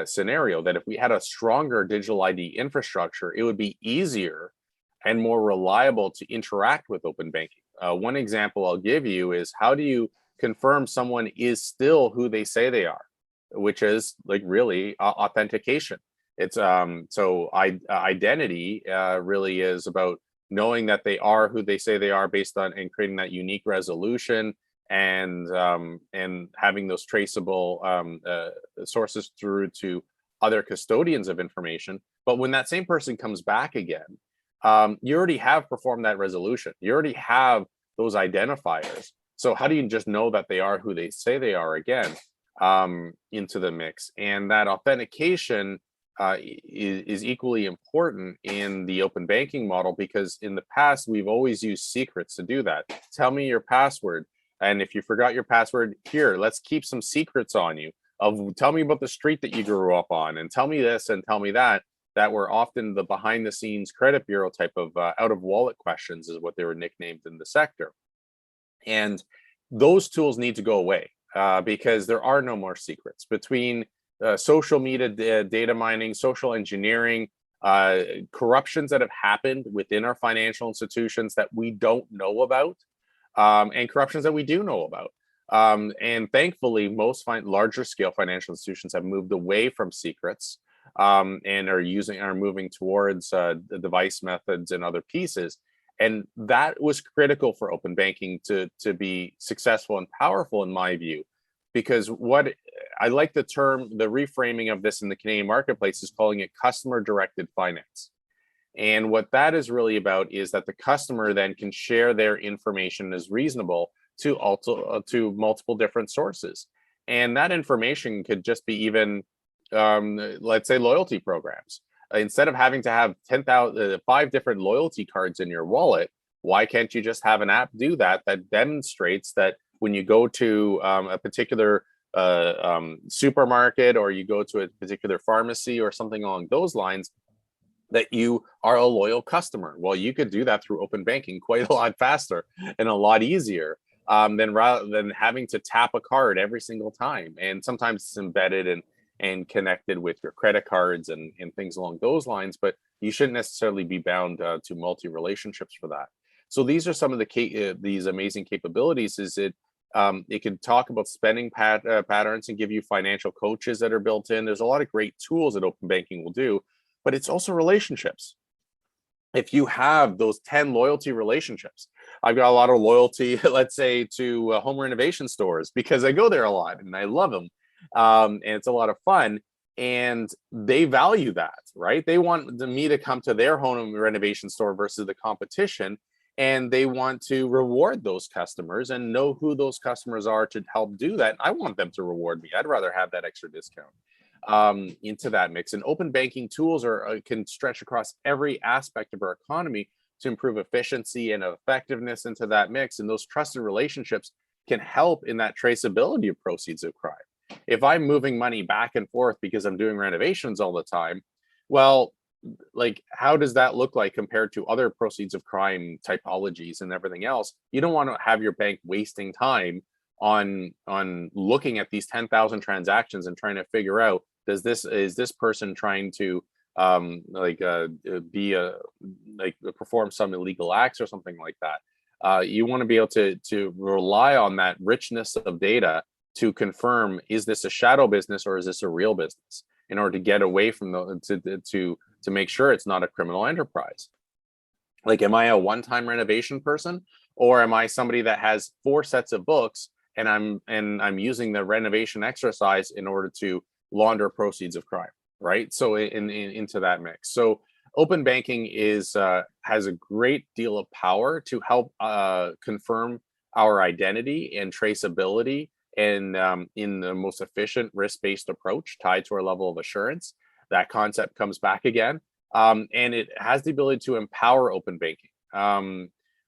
scenario, that if we had a stronger digital ID infrastructure, it would be easier and more reliable to interact with open banking. One example I'll give you is, how do you confirm someone is still who they say they are, which is like really authentication. It's identity really is about knowing that they are who they say they are based on, and creating that unique resolution and having those traceable sources through to other custodians of information. But when that same person comes back again, you already have performed that resolution. You already have those identifiers. So how do you just know that they are who they say they are again into the mix? And that authentication is equally important in the open banking model, because in the past, we've always used secrets to do that. Tell me your password. And if you forgot your password, here, let's keep some secrets on you. Tell me about the street that you grew up on, and tell me this and tell me that. That were often the behind the scenes credit bureau type of out of wallet questions, is what they were nicknamed in the sector. And those tools need to go away because there are no more secrets between social media data mining, social engineering, corruptions that have happened within our financial institutions that we don't know about, and corruptions that we do know about. And thankfully, most larger scale financial institutions have moved away from secrets and are moving towards the device methods and other pieces. And that was critical for open banking to be successful and powerful, in my view, because what I like the reframing of this in the Canadian marketplace is calling it customer directed finance. And what that is really about is that the customer then can share their information as reasonable to multiple different sources. And that information could just be even, let's say, loyalty programs. Instead of having to have 5 different loyalty cards in your wallet, why can't you just have an app do that demonstrates that when you go to a particular supermarket, or you go to a particular pharmacy or something along those lines, that you are a loyal customer? Well, you could do that through open banking quite a lot faster and a lot easier than having to tap a card every single time. And sometimes it's embedded and connected with your credit cards and things along those lines, but you shouldn't necessarily be bound to multi-relationships for that. So these are some of these amazing capabilities. It can talk about spending patterns and give you financial coaches that are built in. There's a lot of great tools that open banking will do, but it's also relationships. If you have those 10 loyalty relationships, I've got a lot of loyalty, let's say, to home renovation stores, because I go there a lot and I love them. And it's a lot of fun. and they value that, right? They want me to come to their home renovation store versus the competition, and they want to reward those customers and know who those customers are to help do that. I want them to reward me. I'd rather have that extra discount into that mix. And open banking tools can stretch across every aspect of our economy to improve efficiency and effectiveness into that mix. And those trusted relationships can help in that traceability of proceeds of crime. If I'm moving money back and forth because I'm doing renovations all the time, well, like, how does that look like compared to other proceeds of crime typologies and everything else? You don't want to have your bank wasting time on looking at these 10,000 transactions and trying to figure out, is this person trying to perform some illegal acts or something like that? You want to be able to rely on that richness of data to confirm, is this a shadow business or is this a real business, in order to get away from to make sure it's not a criminal enterprise. Like, am I a one-time renovation person, or am I somebody that has 4 sets of books and I'm using the renovation exercise in order to launder proceeds of crime, right? So into that mix. So open banking has a great deal of power to help confirm our identity and traceability, and in the most efficient risk-based approach tied to our level of assurance. That concept comes back again, and it has the ability to empower open banking.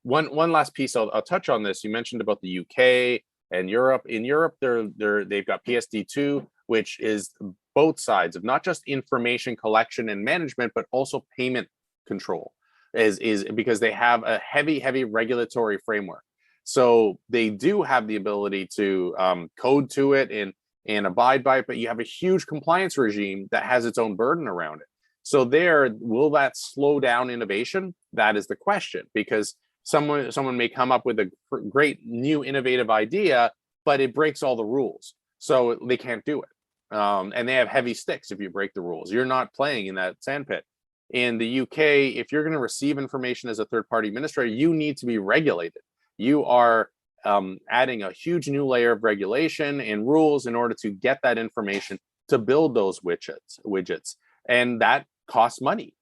One last piece I'll touch on this. You mentioned about the UK and Europe. In Europe, they've got PSD2, which is both sides of not just information collection and management, but also payment control, is because they have a heavy regulatory framework. So they do have the ability to code to it and abide by it, but you have a huge compliance regime that has its own burden around it. So will that slow down innovation? That is the question, because someone may come up with a great new innovative idea, but it breaks all the rules, so they can't do it. And they have heavy sticks if you break the rules. You're not playing in that sandpit. In the UK, if you're going to receive information as a third-party administrator, you need to be regulated. You are adding a huge new layer of regulation and rules in order to get that information to build those widgets. And that costs money.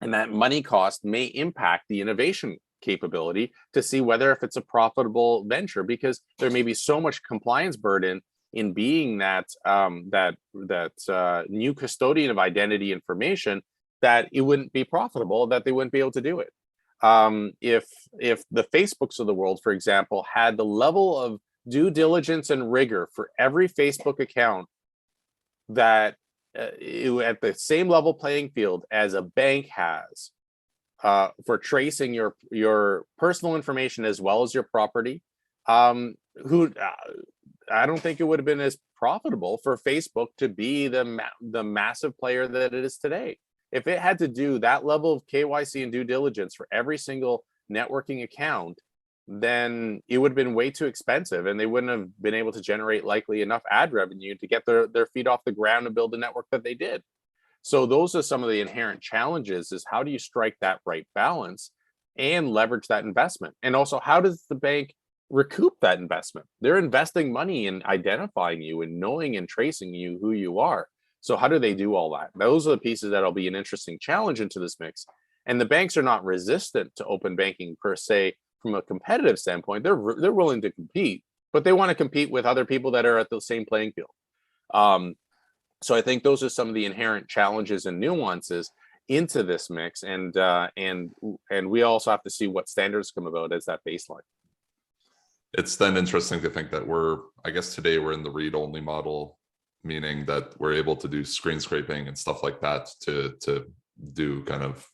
And that money cost may impact the innovation capability to see whether if it's a profitable venture, because there may be so much compliance burden in being that new custodian of identity information that it wouldn't be profitable, that they wouldn't be able to do it. If the Facebooks of the world, for example, had the level of due diligence and rigor for every Facebook account that at the same level playing field as a bank has for tracing your personal information as well as your property, I don't think it would have been as profitable for Facebook to be the massive player that it is today. If it had to do that level of KYC and due diligence for every single networking account, then it would have been way too expensive, and they wouldn't have been able to generate likely enough ad revenue to get their feet off the ground and build the network that they did. So those are some of the inherent challenges, is how do you strike that right balance and leverage that investment? And also, how does the bank recoup that investment? They're investing money in identifying you and knowing and tracing you, who you are. So how do they do all that? Those are the pieces that'll be an interesting challenge into this mix. And the banks are not resistant to open banking per se from a competitive standpoint. They're willing to compete, but they want to compete with other people that are at the same playing field. So I think those are some of the inherent challenges and nuances into this mix. And we also have to see what standards come about as that baseline. It's then interesting to think that I guess today we're in the read-only model, meaning that we're able to do screen scraping and stuff like that to do kind of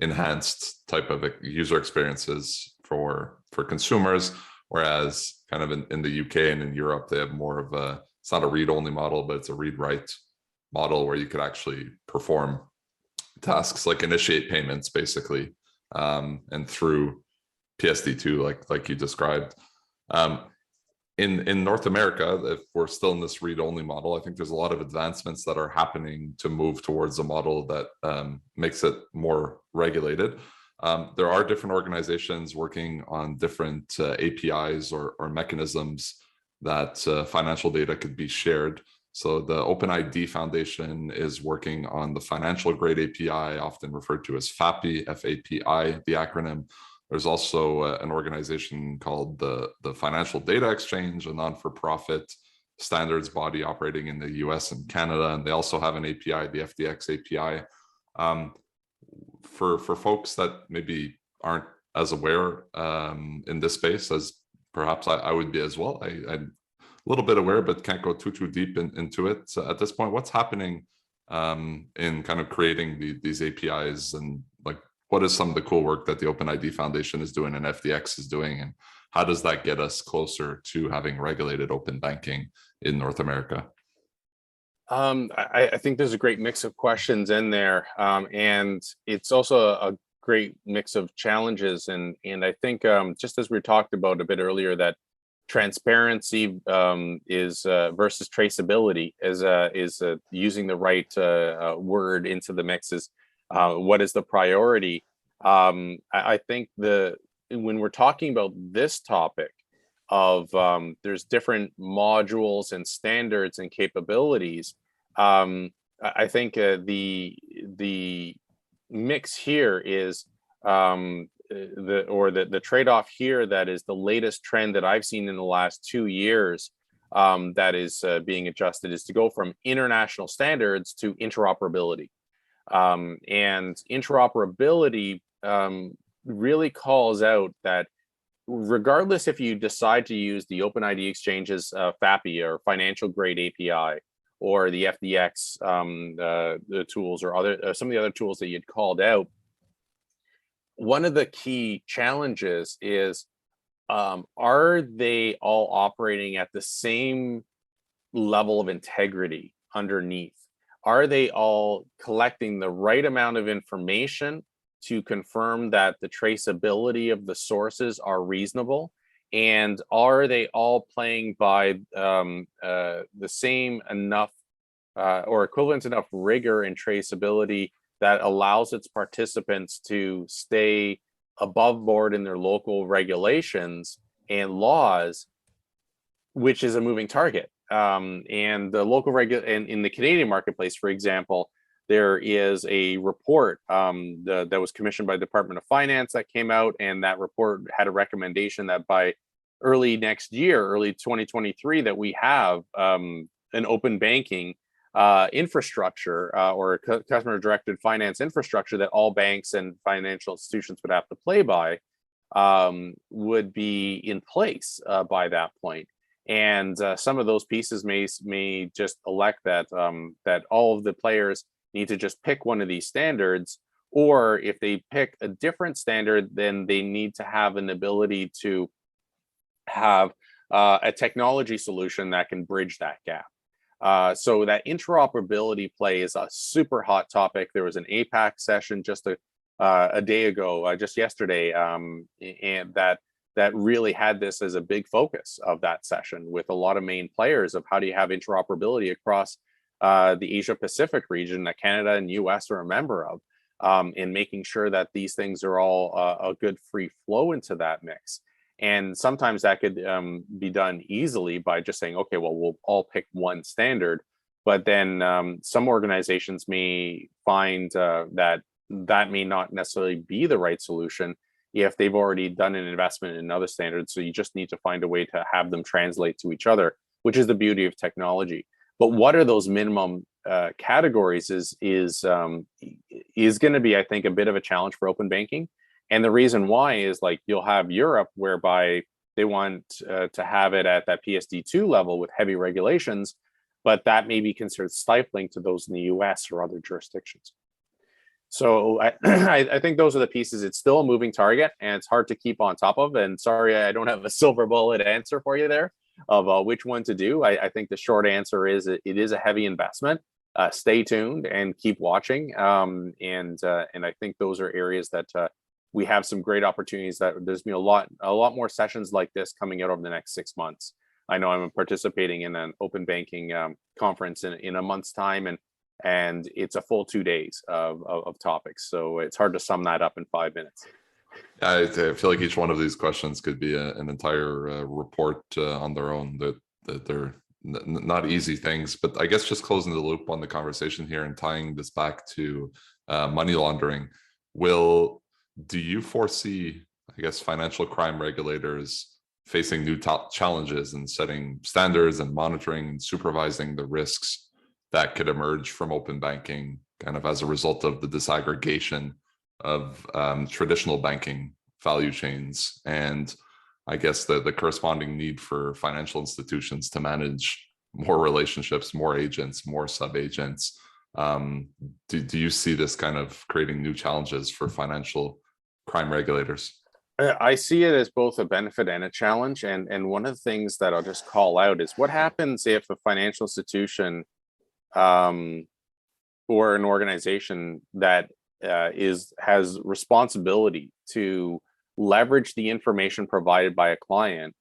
enhanced type of user experiences for consumers, whereas kind of in the UK and in Europe, they have more of it's not a read-only model, but it's a read-write model where you could actually perform tasks like initiate payments, basically, and through PSD2, like you described. In North America, if we're still in this read-only model, I think there's a lot of advancements that are happening to move towards a model that makes it more regulated. There are different organizations working on different APIs or mechanisms that financial data could be shared. So the OpenID Foundation is working on the financial grade API, often referred to as FAPI, F-A-P-I, the acronym. There's also an organization called the Financial Data Exchange, a non-for-profit standards body operating in the US and Canada. And they also have an API, the FDX API. For folks that maybe aren't as aware in this space as perhaps I would be as well, I'm a little bit aware, but can't go too deep into it. So at this point, what's happening in kind of creating these APIs, and like what is some of the cool work that the OpenID Foundation is doing and FDX is doing, and how does that get us closer to having regulated open banking in North America? I think there's a great mix of questions in there, and it's also a great mix of challenges. And I think just as we talked about a bit earlier, that transparency is versus traceability is using the right word into the mix is what is the priority. I think when we're talking about this topic of there's different modules and standards and capabilities, I think the mix here is the trade-off here that is the latest trend that I've seen in the last 2 years that is being adjusted is to go from international standards to interoperability. And interoperability really calls out that regardless if you decide to use the OpenID Exchange's FAPI or financial grade API or the FDX the tools or some of the other tools that you'd called out, one of the key challenges is are they all operating at the same level of integrity underneath? Are they all collecting the right amount of information to confirm that the traceability of the sources are reasonable? And are they all playing by the same enough or equivalent enough rigor and traceability that allows its participants to stay above board in their local regulations and laws, which is a moving target? And the local in the Canadian marketplace, for example, there is a report that was commissioned by the Department of Finance that came out, and that report had a recommendation that by early next year, early 2023, that we have an open banking infrastructure or customer-directed finance infrastructure that all banks and financial institutions would have to play by would be in place by that point. And some of those pieces may just elect that that all of the players need to just pick one of these standards, or if they pick a different standard, then they need to have an ability to have a technology solution that can bridge that gap. So that interoperability play is a super hot topic. There was an APAC session just a day ago, just yesterday, and that really had this as a big focus of that session with a lot of main players of how do you have interoperability across the Asia Pacific region that Canada and US are a member of, and making sure that these things are all a good free flow into that mix. And sometimes that could be done easily by just saying, okay, well, we'll all pick one standard. But then some organizations may find that may not necessarily be the right solution if they've already done an investment in another standard. So you just need to find a way to have them translate to each other, which is the beauty of technology. But what are those minimum categories is going to be, I think, a bit of a challenge for open banking. And the reason why is like you'll have Europe whereby they want to have it at that PSD2 level with heavy regulations, but that may be considered stifling to those in the US or other jurisdictions. So I think those are the pieces. It's still a moving target and it's hard to keep on top of. And sorry, I don't have a silver bullet answer for you there of which one to do. I think the short answer is it is a heavy investment. Stay tuned and keep watching. And I think those are areas that we have some great opportunities. That there's been a lot more sessions like this coming out over the next 6 months. I know I'm participating in an open banking conference in a month's time, and it's a full 2 days of topics. So it's hard to sum that up in 5 minutes. I feel like each one of these questions could be an entire report on their own. That not easy things. But I guess just closing the loop on the conversation here and tying this back to money laundering, do you foresee, I guess, financial crime regulators facing new challenges and setting standards and monitoring and supervising the risks that could emerge from open banking, kind of as a result of the disaggregation of traditional banking value chains, and I guess the corresponding need for financial institutions to manage more relationships, more agents, more sub-agents? Do you see this kind of creating new challenges for financial crime regulators? I see it as both a benefit and a challenge. And one of the things that I'll just call out is what happens if a financial institution or an organization that has responsibility to leverage the information provided by a client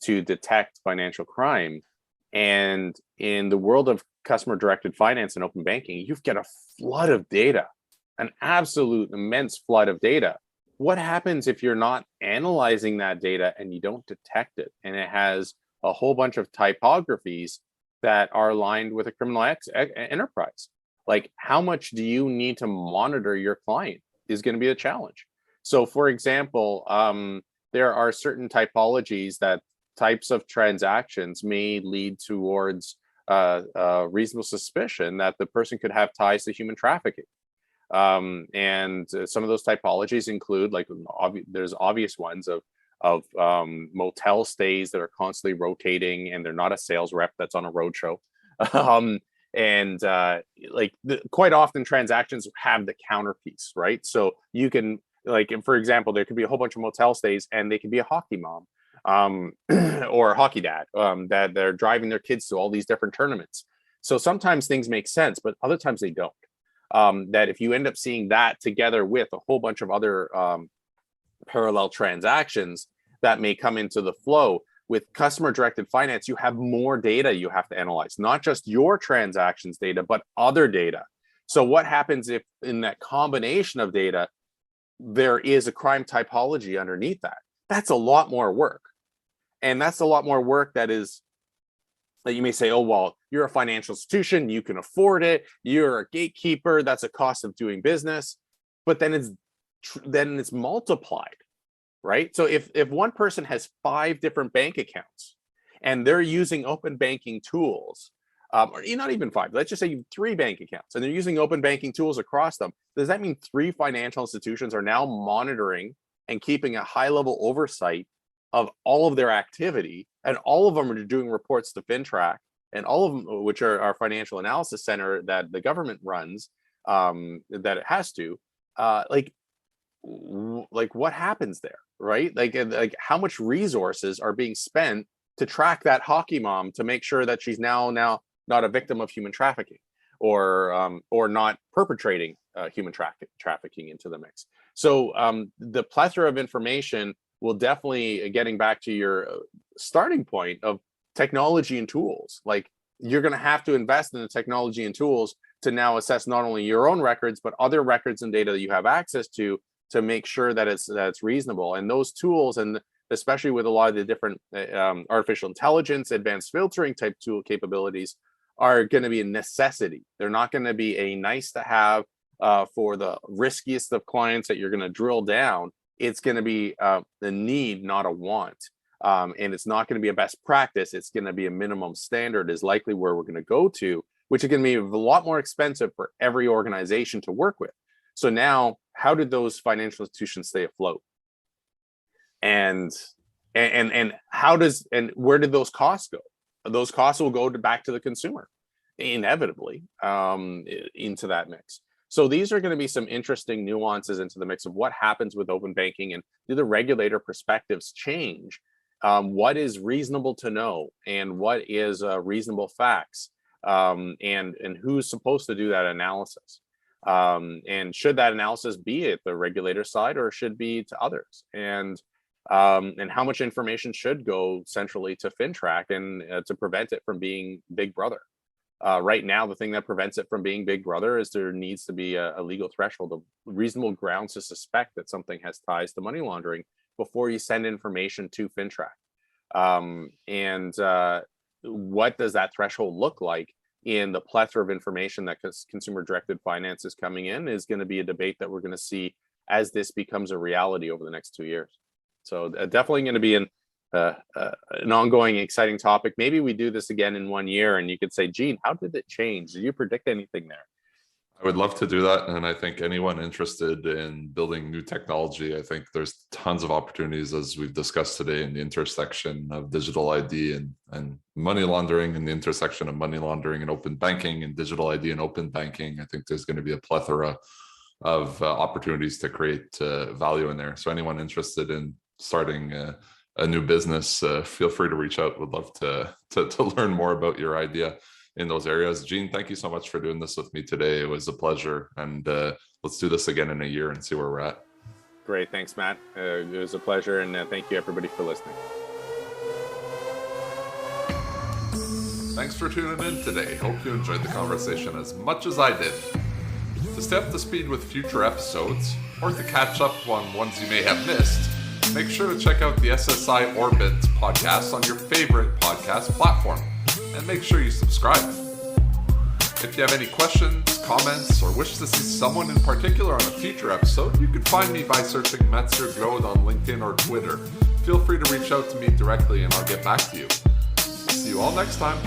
to detect financial crime. And in the world of customer directed finance and open banking, you've got a flood of data, an absolute immense flood of data. What happens if you're not analyzing that data and you don't detect it? And it has a whole bunch of typographies that are aligned with a criminal enterprise. Like, how much do you need to monitor your client is going to be a challenge. So for example, there are certain typologies that types of transactions may lead towards reasonable suspicion that the person could have ties to human trafficking. And some of those typologies include, like, there's obvious ones of motel stays that are constantly rotating, and they're not a sales rep that's on a roadshow. Quite often transactions have the counterpiece, right? So you can, like, for example, there could be a whole bunch of motel stays and they could be a hockey mom or a hockey dad that they're driving their kids to all these different tournaments. So sometimes things make sense, but other times they don't. That if you end up seeing that together with a whole bunch of other parallel transactions that may come into the flow, with customer directed finance, you have more data you have to analyze, not just your transactions data, but other data. So what happens if in that combination of data, there is a crime typology underneath that? That's a lot more work. And that's a lot more work that you may say, oh, well, you're a financial institution, you can afford it, you're a gatekeeper, that's a cost of doing business. But then it's multiplied. Right? So if one person has 5 different bank accounts and they're using open banking tools, or not even 5, let's just say you have 3 bank accounts and they're using open banking tools across them, does that mean 3 financial institutions are now monitoring and keeping a high level oversight of all of their activity, and all of them are doing reports to FinTrack, and all of them, which are our financial analysis center that the government runs, that it has to, like what happens there, right? Like how much resources are being spent to track that hockey mom to make sure that she's now not a victim of human trafficking, or not perpetrating human trafficking into the mix. So the plethora of information will definitely, getting back to your starting point of technology and tools, like you're going to have to invest in the technology and tools to now assess not only your own records, but other records and data that you have access to make sure that it's reasonable. And those tools, and especially with a lot of the different artificial intelligence, advanced filtering type tool capabilities, are going to be a necessity. They're not going to be a nice to have for the riskiest of clients that you're going to drill down. It's going to be the need, not a want. And it's not going to be a best practice. It's going to be a minimum standard is likely where we're going to go to, which is going to be a lot more expensive for every organization to work with. So now, how did those financial institutions stay afloat? And where did those costs go? Those costs will go back to the consumer, inevitably, into that mix. So these are going to be some interesting nuances into the mix of what happens with open banking, and do the regulator perspectives change? What is reasonable to know, and what is reasonable facts, and who's supposed to do that analysis? And should that analysis be at the regulator side, or should be to others? And how much information should go centrally to FinTrack and to prevent it from being Big Brother? Right now, the thing that prevents it from being Big Brother is there needs to be a legal threshold of reasonable grounds to suspect that something has ties to money laundering before you send information to FinTrack. what does that threshold look like in the plethora of information that consumer directed finance is coming in is going to be a debate that we're going to see as this becomes a reality over the next 2 years. So definitely going to be an ongoing exciting topic. Maybe we do this again in 1 year and you could say, Gene, how did it change? Did you predict anything there? I would love to do that. And I think anyone interested in building new technology, I think there's tons of opportunities, as we've discussed today, in the intersection of digital ID and money laundering, and the intersection of money laundering and open banking, and digital ID and open banking. I think there's going to be a plethora of opportunities to create value in there. So anyone interested in starting a new business, feel free to reach out. Would love to learn more about your idea in those areas. Gene, thank you so much for doing this with me today. It was a pleasure, and let's do this again in a year and see where we're at. Great, thanks, Matt. It was a pleasure, and thank you everybody for listening. Thanks for tuning in today. Hope you enjoyed the conversation as much as I did. To stay up to speed with future episodes, or to catch up on ones you may have missed, make sure to check out the SSI Orbit podcast on your favorite podcast platform, and make sure you subscribe. If you have any questions, comments, or wish to see someone in particular on a future episode, you can find me by searching Mathieu Glaude on LinkedIn or Twitter. Feel free to reach out to me directly and I'll get back to you. See you all next time.